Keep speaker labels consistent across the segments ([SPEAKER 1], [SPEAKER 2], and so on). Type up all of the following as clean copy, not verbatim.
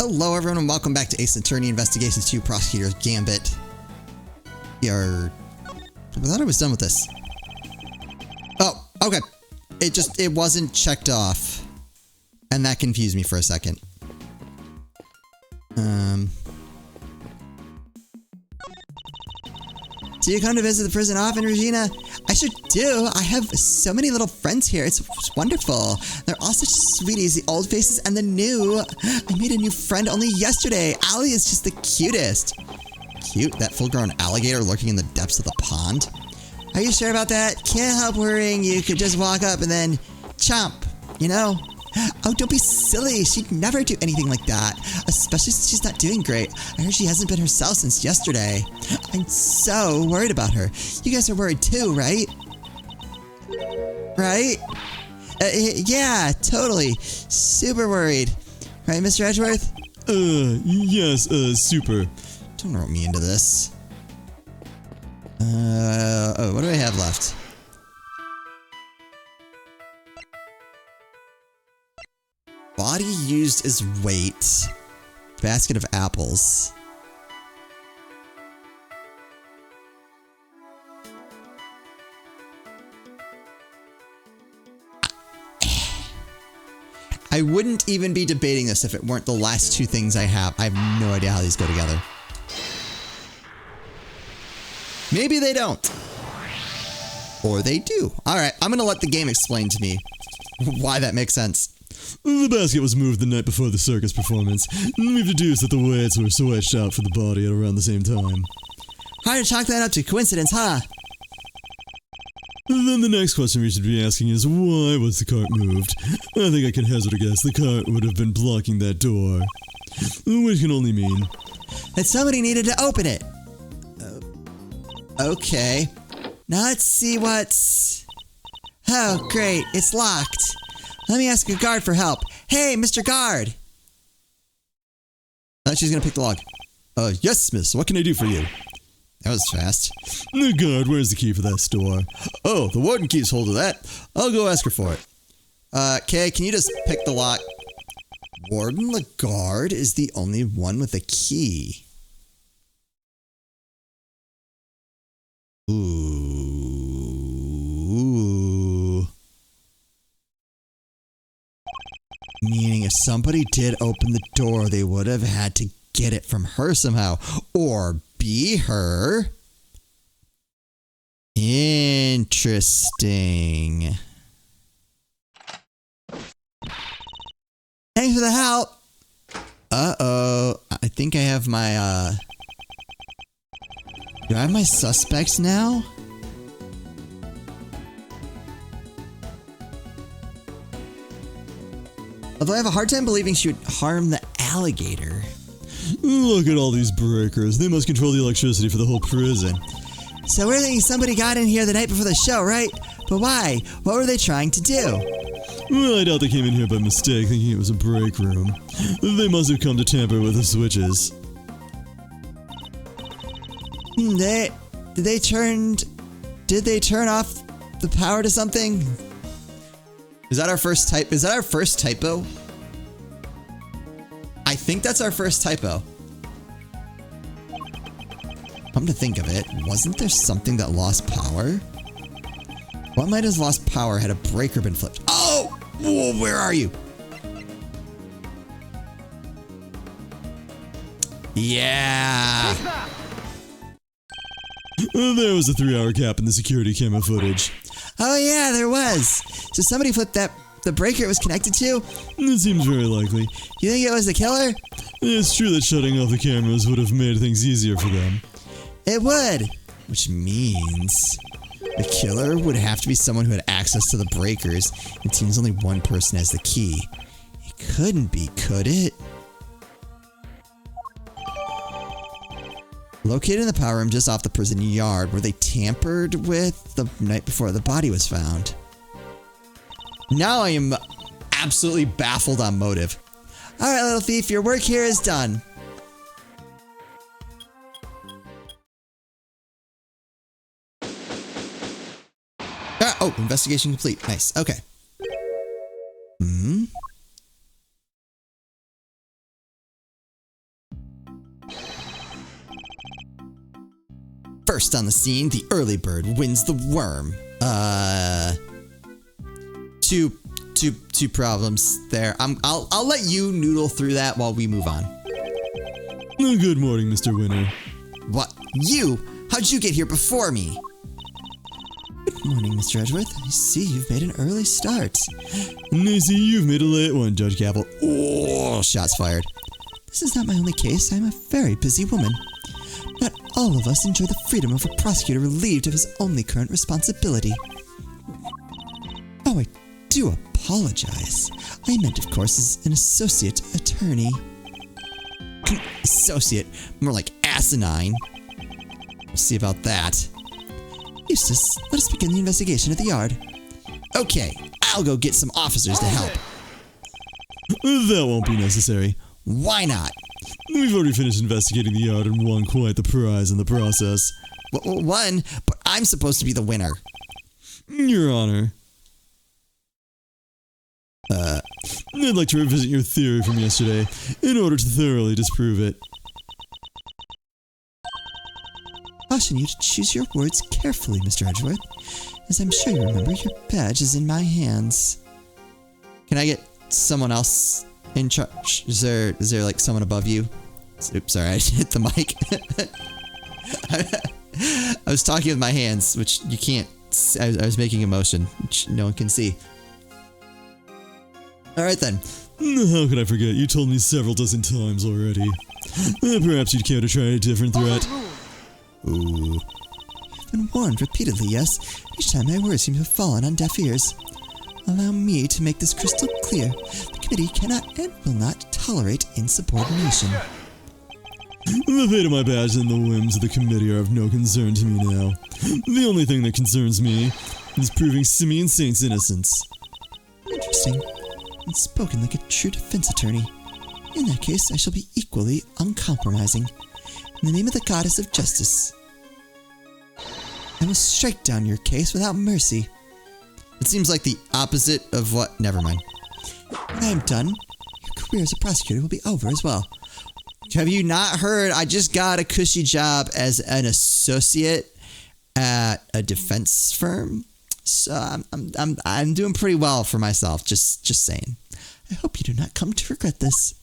[SPEAKER 1] Hello everyone and welcome back to Ace Attorney Investigations 2 Prosecutor Gambit. I thought I was done with this. Oh, okay. It wasn't checked off. And that confused me for a second. Do you come to visit the prison often, Regina? I sure do. I have so many little friends here. It's wonderful. They're all such sweeties, the old faces and the new. I made a new friend only yesterday. Allie is just the cutest. Cute? That full-grown alligator lurking in the depths of the pond? Are you sure about that? Can't help worrying. You could just walk up and then chomp, you know? Oh, don't be silly. She'd never do anything like that. Especially since she's not doing great. I heard she hasn't been herself since yesterday. I'm so worried about her. You guys are worried too, right? Right? Yeah, totally. Super worried. Right, Mr. Edgeworth?
[SPEAKER 2] Yes, super.
[SPEAKER 1] Don't rope me into this. Oh, what do I have left? Body used as weight. Basket of apples. I wouldn't even be debating this if it weren't the last two things I have. I have no idea how these go together. Maybe they don't. Or they do. Alright, I'm gonna let the game explain to me why that makes sense.
[SPEAKER 2] The basket was moved the night before the circus performance. We've deduced that the weights were switched out for the body at around the same time.
[SPEAKER 1] Hard to chalk that up to coincidence, huh?
[SPEAKER 2] Then the next question we should be asking is, why was the cart moved? I think I can hazard a guess the cart would have been blocking that door. Which can only mean
[SPEAKER 1] that somebody needed to open it. Okay. Now let's see what's... Oh, great. It's locked. Let me ask a guard for help. Hey, Mr. Guard! Oh, she's gonna pick the lock.
[SPEAKER 2] Yes, miss. What can I do for you?
[SPEAKER 1] That was fast.
[SPEAKER 2] The guard, where's the key for that store?
[SPEAKER 1] Oh, the warden keeps hold of that. I'll go ask her for it. Kay, can you just pick the lock? Warden Lagarde is the only one with a key. Ooh. Meaning if somebody did open the door, they would have had to get it from her somehow. Or be her. Interesting. Thanks for the help. Uh-oh. I think I have my, do I have my suspects now? Although I have a hard time believing she would harm the alligator.
[SPEAKER 2] Look at all these breakers. They must control the electricity for the whole prison.
[SPEAKER 1] So we're thinking somebody got in here the night before the show, right? But why? What were they trying to do?
[SPEAKER 2] Well, I doubt they came in here by mistake, thinking it was a break room. They must have come to tamper with the switches.
[SPEAKER 1] Did they turn off the power to something? Is that our first type? Is that our first typo? I think that's our first typo. Come to think of it, wasn't there something that lost power? What might have lost power had a breaker been flipped? Oh! Whoa, where are you? Yeah!
[SPEAKER 2] There was a 3-hour gap in the security camera footage.
[SPEAKER 1] Oh yeah, there was. So somebody flipped the breaker it was connected to?
[SPEAKER 2] It seems very likely.
[SPEAKER 1] You think it was the killer?
[SPEAKER 2] It's true that shutting off the cameras would have made things easier for them.
[SPEAKER 1] It would. Which means the killer would have to be someone who had access to the breakers. It seems only one person has the key. It couldn't be, could it? Located in the power room just off the prison yard where they tampered with the night before the body was found. Now I am absolutely baffled on motive. Alright, little thief, your work here is done. Oh, investigation complete. Nice. Okay. First on the scene, the early bird wins the worm. Two problems there. I'll let you noodle through that while we move on.
[SPEAKER 2] Good morning, Mr. Winner.
[SPEAKER 1] What? You? How'd you get here before me? Good morning, Mr. Edgeworth. I see you've made an early start.
[SPEAKER 2] And I see you've made a late one, Judge Gavel.
[SPEAKER 1] Oh, shots fired. This is not my only case. I'm a very busy woman. Not all of us enjoy the freedom of a prosecutor relieved of his only current responsibility. Oh, I do apologize. I meant, of course, as an associate attorney. Associate? More like asinine. We'll see about that. Eustace, let us begin the investigation at the yard. Okay, I'll go get some officers to help.
[SPEAKER 2] That won't be necessary.
[SPEAKER 1] Why not?
[SPEAKER 2] We've already finished investigating the yard and won quite the prize in the process.
[SPEAKER 1] Won? But I'm supposed to be the winner.
[SPEAKER 2] Your Honor. I'd like to revisit your theory from yesterday in order to thoroughly disprove it.
[SPEAKER 1] Caution you to choose your words carefully, Mr. Edgeworth. As I'm sure you remember, your badge is in my hands. Can I get someone else in charge? Is there like someone above you? Oops, sorry, I hit the mic. I was talking with my hands, which you can't. I was making a motion, which no one can see. Alright then.
[SPEAKER 2] How could I forget? You told me several dozen times already. Perhaps you'd care to try a different threat.
[SPEAKER 1] Ooh. You've been warned repeatedly, yes? Each time my words seem to have fallen on deaf ears. Allow me to make this crystal clear. The committee cannot and will not tolerate insubordination.
[SPEAKER 2] The fate of my badge and the whims of the committee are of no concern to me now. The only thing that concerns me is proving Simeon Saint's innocence.
[SPEAKER 1] Interesting. And spoken like a true defense attorney. In that case, I shall be equally uncompromising. In the name of the goddess of justice, I will strike down your case without mercy. It seems like the opposite of what... Never mind. When I am done, your career as a prosecutor will be over as well. Have you not heard? I just got a cushy job as an associate at a defense firm. So I'm doing pretty well for myself. Just saying. I hope you do not come to regret this.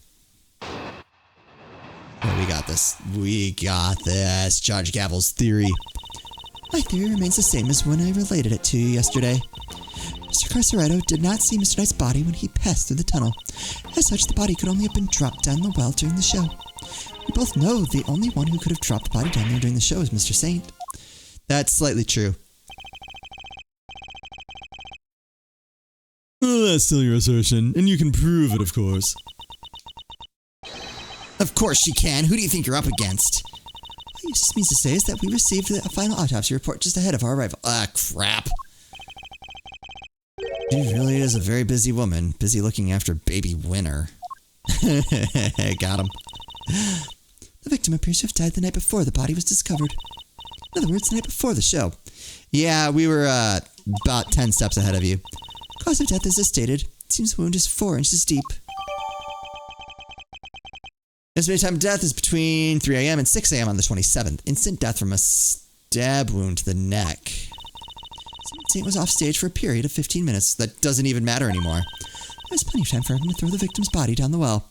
[SPEAKER 1] Oh, we got this. We got this. Judge Gavel's theory. My theory remains the same as when I related it to you yesterday. Mr. Carceretto did not see Mr. Knight's body when he passed through the tunnel. As such, the body could only have been dropped down the well during the show. We both know the only one who could have dropped the body down there during the show is Mr. Saint. That's slightly true.
[SPEAKER 2] Well, that's still your assertion, and you can prove it, of course.
[SPEAKER 1] Of course she can. Who do you think you're up against? What you just means to say is that we received a final autopsy report just ahead of our arrival. Ah, crap. She really is a very busy woman, busy looking after baby Winner. Got him. The victim appears to have died the night before the body was discovered. In other words, the night before the show. Yeah, we were about 10 steps ahead of you. Cause of death is as stated. It seems the wound is 4 inches deep. Estimated time of death is between 3 a.m. and 6 a.m. on the 27th. Instant death from a stab wound to the neck. Saint was off stage for a period of 15 minutes. That doesn't even matter anymore. There's plenty of time for him to throw the victim's body down the well.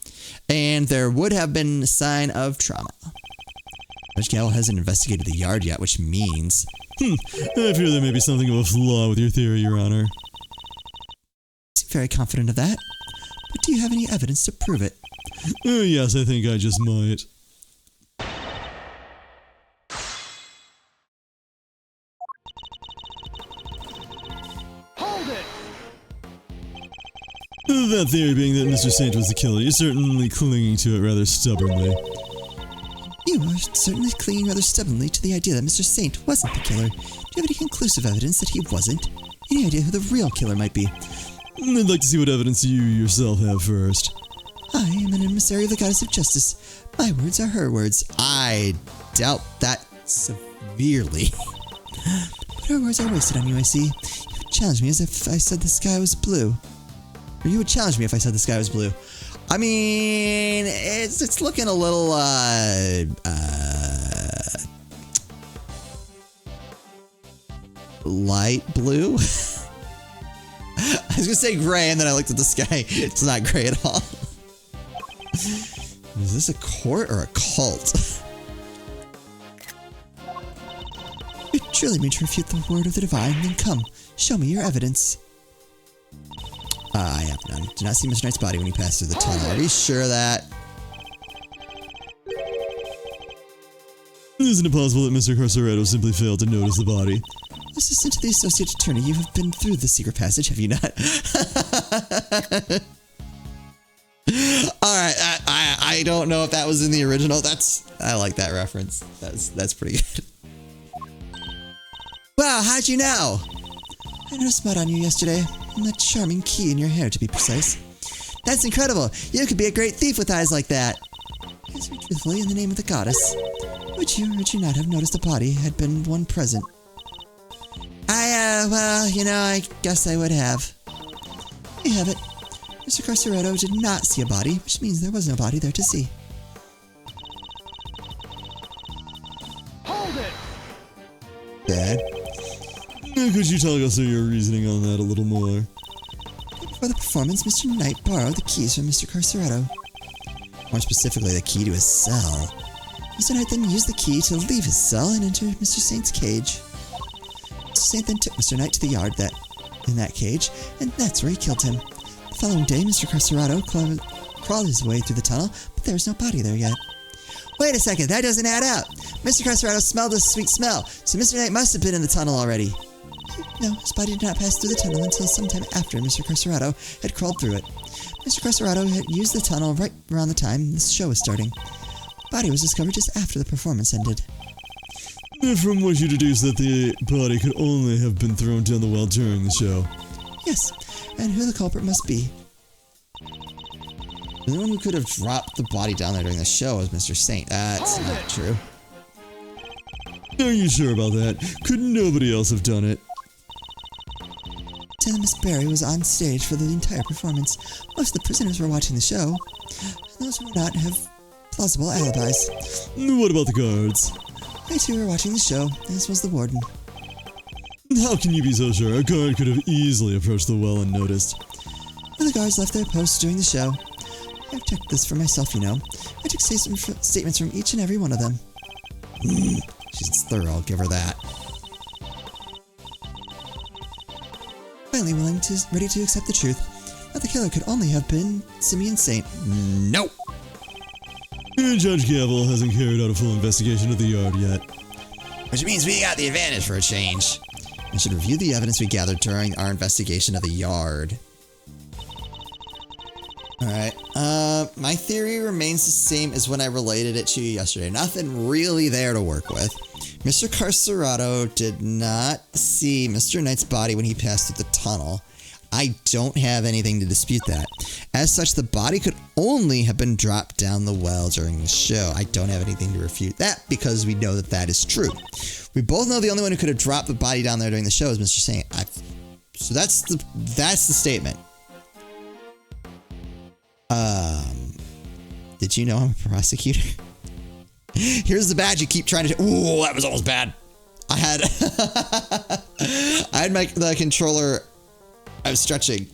[SPEAKER 1] And there would have been a sign of trauma. Judge Gavel hasn't investigated the yard yet, which means...
[SPEAKER 2] I fear there may be something of a flaw with your theory, Your Honor.
[SPEAKER 1] I'm very confident of that. But do you have any evidence to prove it?
[SPEAKER 2] Yes, I think I just might.
[SPEAKER 3] Hold it!
[SPEAKER 2] That theory being that Mr. Saint was the killer, you're certainly clinging to it rather stubbornly.
[SPEAKER 1] You are certainly clinging rather stubbornly to the idea that Mr. Saint wasn't the killer. Do you have any conclusive evidence that he wasn't? Any idea who the real killer might be?
[SPEAKER 2] I'd like to see what evidence you yourself have first.
[SPEAKER 1] I am an emissary of the goddess of justice. My words are her words. I doubt that severely. But her words are wasted on you, I see. You would challenge me as if I said the sky was blue. Or you would challenge me if I said the sky was blue. I mean, it's looking a little, light blue. I was gonna say gray, and then I looked at the sky. It's not gray at all. Is this a court or a cult? You truly mean to refute the word of the divine? Then come, show me your evidence. I have none. Did not see Mr. Knight's body when he passed through the tunnel. Are we sure of that?
[SPEAKER 2] Isn't it possible that Mr. Carceretto simply failed to notice the body?
[SPEAKER 1] Assistant to the Associate Attorney, you have been through the secret passage, have you not? Alright, I don't know if that was in the original. I like that reference. That's pretty good. Wow, how'd you know? I noticed mud on you yesterday, and that charming key in your hair, to be precise. That's incredible! You could be a great thief with eyes like that! Answer me truthfully in the name of the goddess. Would you or would you not have noticed a body had been one present? Well, you know, I guess I would have. There you have it. Mr. Carceretto did not see a body, which means there was no body there to see.
[SPEAKER 3] Hold it!
[SPEAKER 1] Dad?
[SPEAKER 2] Could you tell us your reasoning on that a little more?
[SPEAKER 1] Before the performance, Mr. Knight borrowed the keys from Mr. Carceretto. More specifically, the key to his cell. Mr. Knight then used the key to leave his cell and enter Mr. Saint's cage. Mr. Saint then took Mr. Knight to the yard in that cage, and that's where he killed him. The following day, Mr. Carceretto crawled his way through the tunnel, but there was no body there yet. Wait a second, that doesn't add up! Mr. Carceretto smelled a sweet smell, so Mr. Knight must have been in the tunnel already. No, his body did not pass through the tunnel until sometime after Mr. Carceretto had crawled through it. Mr. Carceretto had used the tunnel right around the time this show was starting. The body was discovered just after the performance ended.
[SPEAKER 2] From which you deduce that the body could only have been thrown down the well during the show.
[SPEAKER 1] Yes, and who the culprit must be. The one who could have dropped the body down there during the show was Mr. Saint. That's not true.
[SPEAKER 2] Are you sure about that? Could nobody else have done it?
[SPEAKER 1] Lieutenant Miss Barry was on stage for the entire performance. Most of the prisoners were watching the show, and those who were not have plausible alibis.
[SPEAKER 2] What about the guards?
[SPEAKER 1] They too were watching the show, as was the warden.
[SPEAKER 2] How can you be so sure? A guard could have easily approached the well unnoticed.
[SPEAKER 1] When the guards left their posts during the show, I've checked this for myself, you know. I took statements from each and every one of them. She's thorough, I'll give her that. Finally ready to accept the truth, that the killer could only have been Simeon Saint. Nope!
[SPEAKER 2] Judge Gavel hasn't carried out a full investigation of the yard yet.
[SPEAKER 1] Which means we got the advantage for a change. I should review the evidence we gathered during our investigation of the yard. Alright, my theory remains the same as when I related it to you yesterday. Nothing really there to work with. Mr. Carceretto did not see Mr. Knight's body when he passed through the tunnel. I don't have anything to dispute that. As such, the body could only have been dropped down the well during the show. I don't have anything to refute that because we know that that is true. We both know the only one who could have dropped the body down there during the show is Mr. Saint. So that's the statement. Did you know I'm a prosecutor? Here's the badge you keep trying to... Ooh, that was almost bad. I had the controller... I was stretching,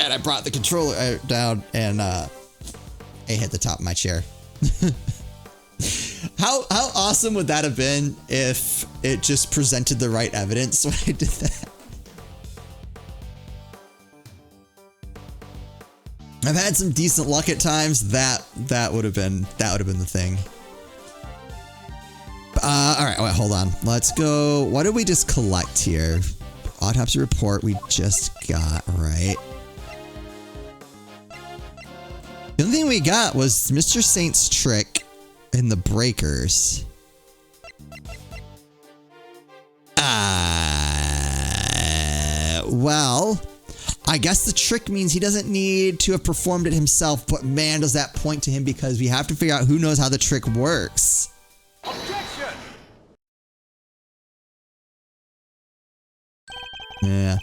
[SPEAKER 1] and I brought the controller down, and it hit the top of my chair. How awesome would that have been if it just presented the right evidence when I did that? I've had some decent luck at times. That would have been the thing. All right, wait, hold on. Let's go. What did we just collect here? Autopsy report we just got, right? The only thing we got was Mr. Saint's trick in the breakers. Well, I guess the trick means he doesn't need to have performed it himself, but man, does that point to him because we have to figure out who knows how the trick works.
[SPEAKER 3] Objection!
[SPEAKER 1] Yeah.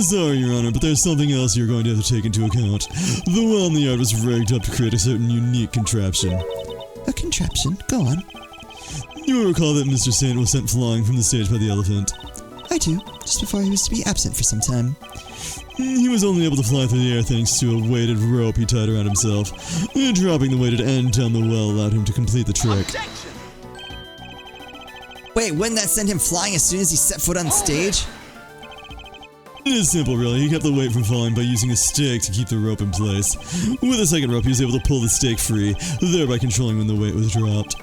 [SPEAKER 2] Sorry, Your Honor, but there's something else you're going to have to take into account. The well in the yard was rigged up to create a certain unique contraption.
[SPEAKER 1] A contraption? Go on.
[SPEAKER 2] You will recall that Mr. Saint was sent flying from the stage by the elephant.
[SPEAKER 1] I do, just before he was to be absent for some time.
[SPEAKER 2] He was only able to fly through the air thanks to a weighted rope he tied around himself. Dropping the weighted end down the well allowed him to complete the trick.
[SPEAKER 3] Objection!
[SPEAKER 1] Wait, wouldn't that send him flying as soon as he set foot on stage?
[SPEAKER 2] It is simple, really. He kept the weight from falling by using a stick to keep the rope in place. With a second rope, he was able to pull the stake free, thereby controlling when the weight was dropped.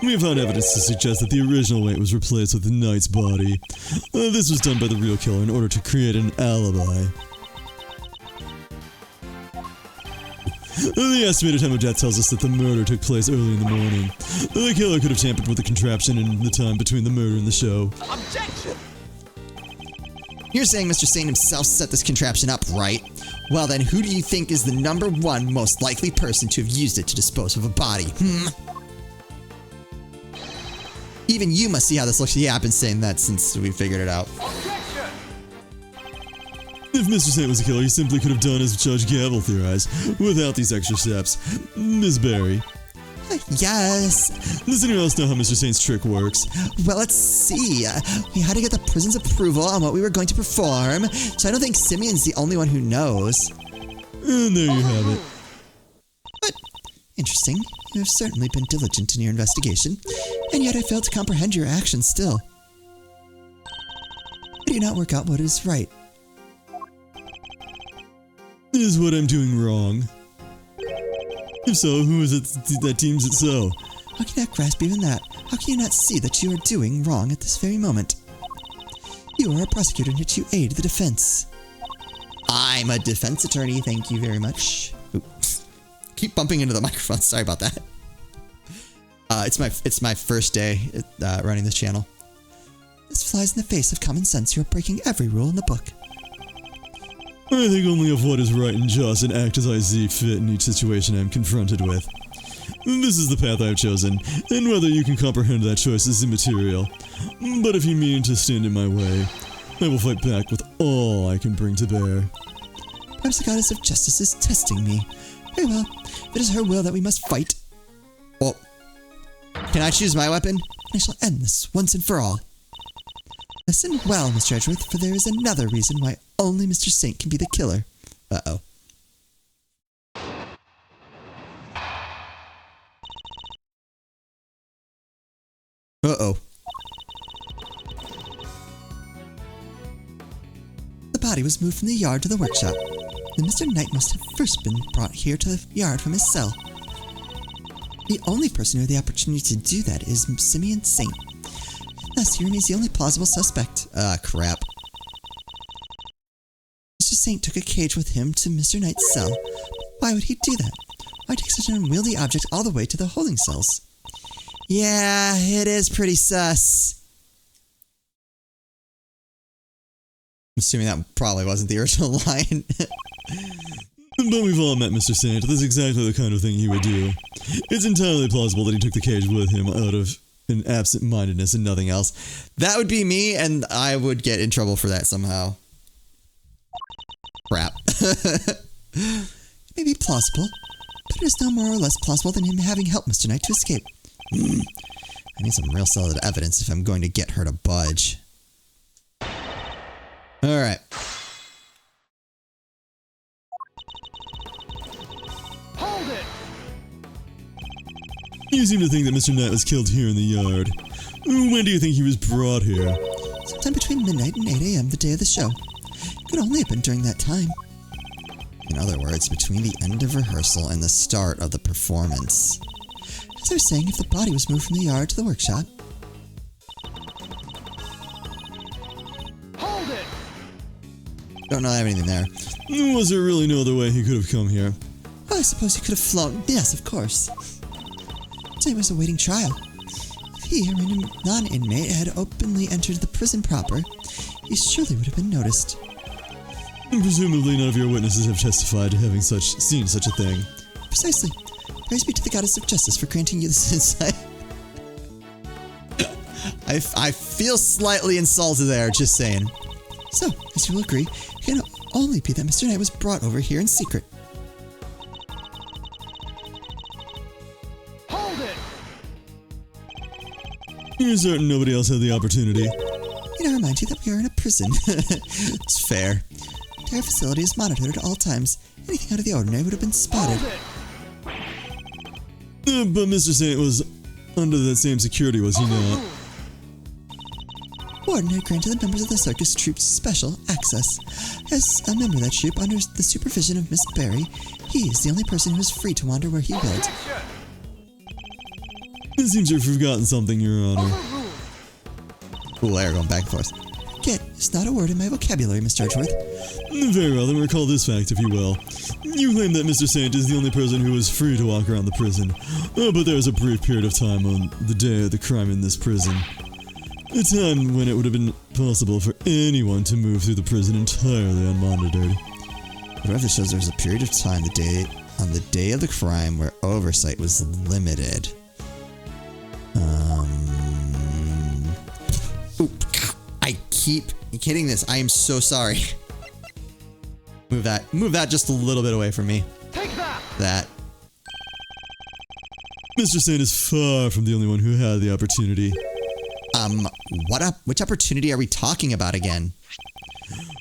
[SPEAKER 2] We have found evidence to suggest that the original weight was replaced with the knight's body. This was done by the real killer in order to create an alibi. The estimated time of death tells us that the murder took place early in the morning. The killer could have tampered with the contraption in the time between the murder and the show.
[SPEAKER 3] Objection!
[SPEAKER 1] You're saying Mr. Saint himself set this contraption up, right? Well then, who do you think is the number one most likely person to have used it to dispose of a body, Even you must see how this looks. Yeah, I've been saying that since we figured it out.
[SPEAKER 3] Objection!
[SPEAKER 2] If Mr. Saint was a killer, he simply could have done as Judge Gavel theorized, without these extra steps. Miss Barry,
[SPEAKER 1] Yes.
[SPEAKER 2] does anyone else know how Mr. Saint's trick works?
[SPEAKER 1] Well, let's see. We had to get the prison's approval on what we were going to perform, so I don't think Simeon's the only one who knows.
[SPEAKER 2] And there you have it.
[SPEAKER 1] But, interesting. You have certainly been diligent in your investigation, and yet I fail to comprehend your actions still. I do not work out what is right.
[SPEAKER 2] Is what I'm doing wrong? If so, who is it that deems it so?
[SPEAKER 1] How can you not grasp even that? How can you not see that you are doing wrong at this very moment? You are a prosecutor and yet you aid the defense. I'm a defense attorney, thank you very much. Oops. Keep bumping into the microphone, sorry about that. It's my first day running this channel. This flies in the face of common sense. You're breaking every rule in the book.
[SPEAKER 2] I think only of what is right and just and act as I see fit in each situation I am confronted with. This is the path I have chosen, and whether you can comprehend that choice is immaterial. But if you mean to stand in my way, I will fight back with all I can bring to bear.
[SPEAKER 1] Perhaps the goddess of justice is testing me. Very well. If it is her will that we must fight. Well, can I choose my weapon? I shall end this once and for all. Listen well, Mr. Edgeworth, for there is another reason why only Mr. Saint can be the killer. Uh-oh. Uh-oh. The body was moved from the yard to the workshop. Then Mr. Knight must have first been brought here to the yard from his cell. The only person who had the opportunity to do that is Simeon Saint. Thus, he remains the only plausible suspect. Crap. Mr. Saint took a cage with him to Mr. Knight's cell. Why would he do that? Why take such an unwieldy object all the way to the holding cells? Yeah, it is pretty sus. I'm assuming that probably wasn't the original line.
[SPEAKER 2] But we've all met Mr. Saint. That's exactly the kind of thing he would do. It's entirely plausible that he took the cage with him out of an absent-mindedness and nothing else.
[SPEAKER 1] That would be me, and I would get in trouble for that somehow. Crap. It may be plausible, but it is no more or less plausible than him having helped Mr. Knight to escape. I need some real solid evidence if I'm going to get her to budge. Alright.
[SPEAKER 3] Hold it!
[SPEAKER 2] You seem to think that Mr. Knight was killed here in the yard. When do you think he was brought here?
[SPEAKER 1] Sometime between midnight and 8 a.m. the day of the show. It could only have been during that time. In other words, between the end of rehearsal and the start of the performance. As I was saying, if the body was moved from the yard to the workshop.
[SPEAKER 3] Hold it!
[SPEAKER 1] Don't know I have anything there.
[SPEAKER 2] Was there really no other way he could have come here?
[SPEAKER 1] Well, I suppose he could have flown. Yes, of course. Today was awaiting trial. If he, or a non-inmate, had openly entered the prison proper, he surely would have been noticed.
[SPEAKER 2] Presumably none of your witnesses have testified to having seen such a thing.
[SPEAKER 1] Precisely. Praise be to the goddess of justice for granting you this insight. I feel slightly insulted there, just saying. So, as you will agree, it can only be that Mr. Knight was brought over here in secret.
[SPEAKER 3] Hold it!
[SPEAKER 2] You're certain nobody else had the opportunity?
[SPEAKER 1] You never remind you that we are in a prison. It's fair. The entire facility is monitored at all times. Anything out of the ordinary would have been spotted.
[SPEAKER 2] But Mr. Saint was under that same security, was he not?
[SPEAKER 1] Warden had granted the members of the circus troupe special access. As a member of that troupe under the supervision of Miss Barry, he is the only person who is free to wander where he will.
[SPEAKER 2] It seems you've forgotten something, Your Honor.
[SPEAKER 1] Cool air going back and forth. Get is not a word in my vocabulary, Mr. Edgeworth.
[SPEAKER 2] Very well, then recall this fact, if you will. You claim that Mr. Saint is the only person who is free to walk around the prison. But there was a brief period of time on the day of the crime in this prison. A time when it would have been possible for anyone to move through the prison entirely unmonitored.
[SPEAKER 1] What if it shows there was a period of time on the day of the crime where oversight was limited? I keep hitting this. I am so sorry. Move that just a little bit away from me.
[SPEAKER 3] Take that!
[SPEAKER 1] That.
[SPEAKER 2] Mr. Saint is far from the only one who had the opportunity.
[SPEAKER 1] Which opportunity are we talking about again?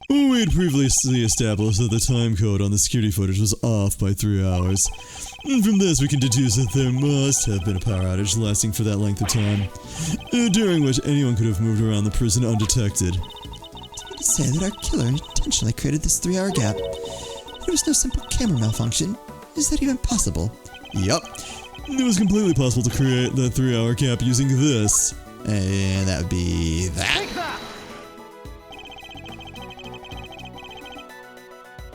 [SPEAKER 2] We had previously established that the time code on the security footage was off by 3 hours. And from this, we can deduce that there must have been a power outage lasting for that length of time, during which anyone could have moved around the prison undetected.
[SPEAKER 1] Do you mean to say that our killer intentionally created this 3-hour gap? There was no simple camera malfunction. Is that even possible? Yup.
[SPEAKER 2] It was completely possible to create that 3-hour gap using this.
[SPEAKER 1] And that would be that.
[SPEAKER 3] Take that!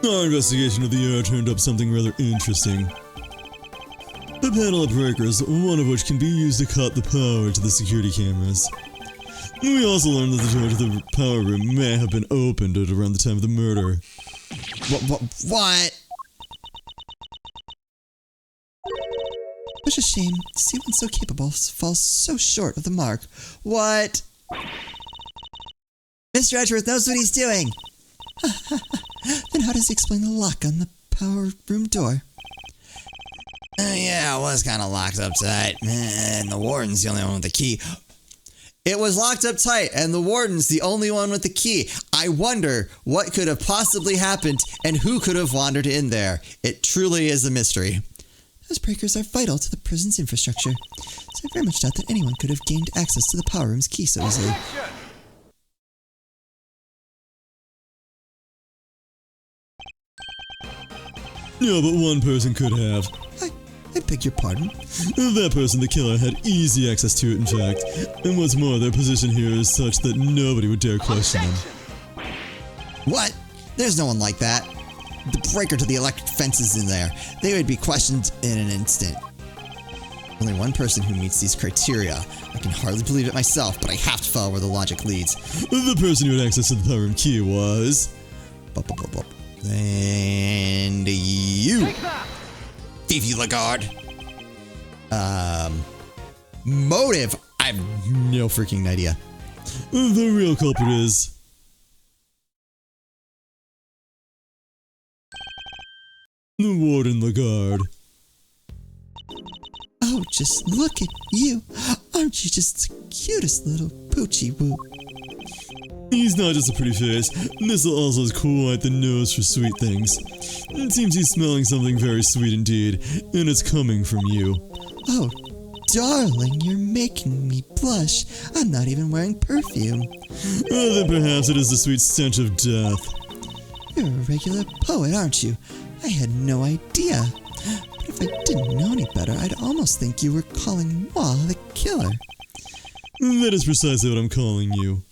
[SPEAKER 2] Our investigation of the error turned up something rather interesting. A panel of breakers, one of which can be used to cut the power to the security cameras. We also learned that the door to the power room may have been opened at around the time of the murder.
[SPEAKER 1] What? Such a shame to see one so capable fall so short of the mark. What? Mr. Edgeworth knows what he's doing. Then how does he explain the lock on the power room door? Yeah, it was kind of locked up tight. And the warden's the only one with the key. It was locked up tight, and the warden's the only one with the key. I wonder what could have possibly happened and who could have wandered in there. It truly is a mystery. Those breakers are vital to the prison's infrastructure, so I very much doubt that anyone could have gained access to the power room's key so easily.
[SPEAKER 2] No, but one person could have.
[SPEAKER 1] I beg your pardon?
[SPEAKER 2] That person, the killer, had easy access to it, in fact. And what's more, their position here is such that nobody would dare question them.
[SPEAKER 1] What? There's no one like that. The breaker to the electric fence is in there. They would be questioned in an instant. Only one person who meets these criteria. I can hardly believe it myself, but I have to follow where the logic leads.
[SPEAKER 2] The person who had access to the power room key was...
[SPEAKER 1] And you, Fifi Lagarde. Motive? I have no freaking idea.
[SPEAKER 2] The real culprit is... the Warden Lagarde.
[SPEAKER 1] Oh, just look at you. Aren't you just the cutest little poochie woo?
[SPEAKER 2] He's not just a pretty face. Missile also has quite the nose for sweet things. It seems he's smelling something very sweet indeed, and it's coming from you.
[SPEAKER 1] Oh, darling, you're making me blush. I'm not even wearing perfume.
[SPEAKER 2] Then perhaps it is the sweet stench of death.
[SPEAKER 1] You're a regular poet, aren't you? I had no idea. But if I didn't know any better, I'd almost think you were calling moi the killer.
[SPEAKER 2] That is precisely what I'm calling you.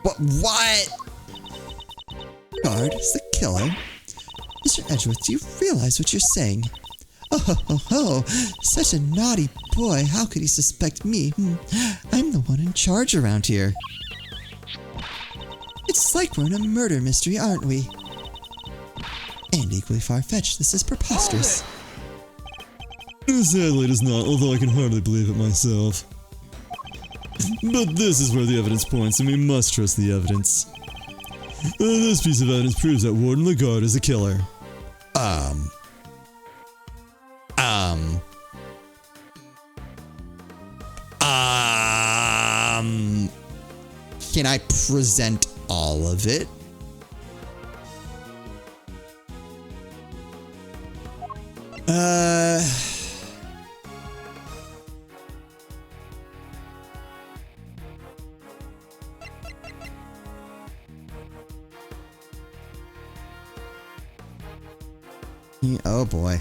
[SPEAKER 1] What? Guard is the killer? Mr. Edgeworth, do you realize what you're saying? Oh, such a naughty boy. How could he suspect me? I'm the one in charge around here. It's like we're in a murder mystery, aren't we? And equally far-fetched, this is preposterous.
[SPEAKER 2] Sadly, it is not, although I can hardly believe it myself. But this is where the evidence points, and we must trust the evidence. This piece of evidence proves that Warden Lagarde is the killer.
[SPEAKER 1] Can I present all of it? Oh boy.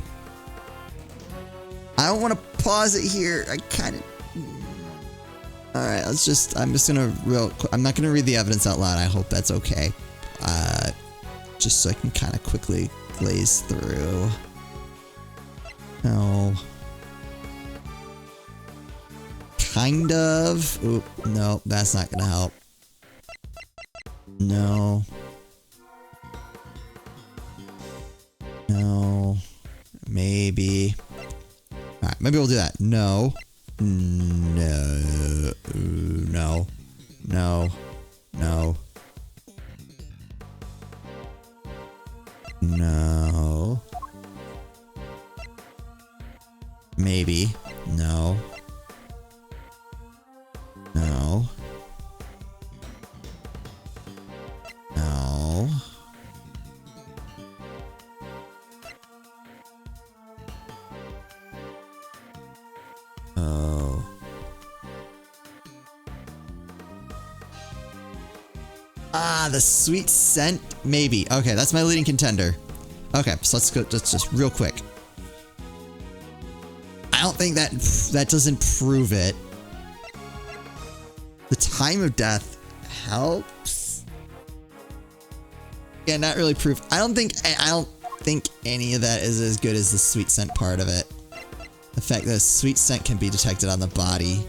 [SPEAKER 1] I don't want to pause it here. I kind of... Alright, I'm just gonna I'm not gonna read the evidence out loud. I hope that's okay. Just so I can kind of quickly glaze through. No. Kind of. Oop, no, that's not gonna help. No. No. Maybe. Alright, maybe we'll do that. No. No. No. No. No. No. Maybe. No. No. No. Oh. Ah, the sweet scent? Maybe. Okay, that's my leading contender. Okay, so let's go just real quick. I don't think that doesn't prove it. The time of death helps. Yeah, not really proof. I don't think any of that is as good as the sweet scent part of it. The fact that sweet scent can be detected on the body.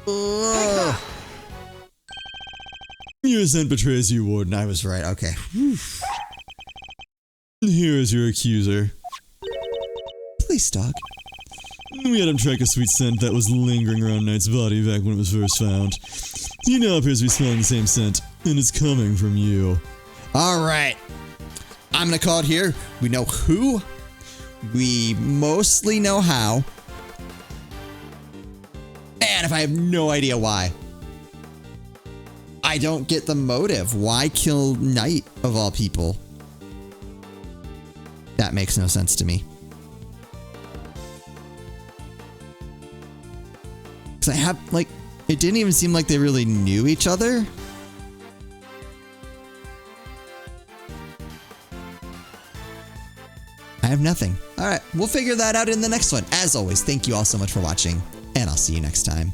[SPEAKER 1] Ugh.
[SPEAKER 2] Your scent betrays you, Warden.
[SPEAKER 1] I was right. Okay.
[SPEAKER 2] Here is your accuser.
[SPEAKER 1] Please, dog.
[SPEAKER 2] We had him track a sweet scent that was lingering around Knight's body back when it was first found. He now appears to be smelling the same scent, and it's coming from you.
[SPEAKER 1] Alright. I'm gonna call it here. We know who. We mostly know how. And if I have no idea why. I don't get the motive. Why kill Knight of all people? That makes no sense to me. Because I have, like, it didn't even seem like they really knew each other. I have nothing. Alright, we'll figure that out in the next one. As always, thank you all so much for watching, and I'll see you next time.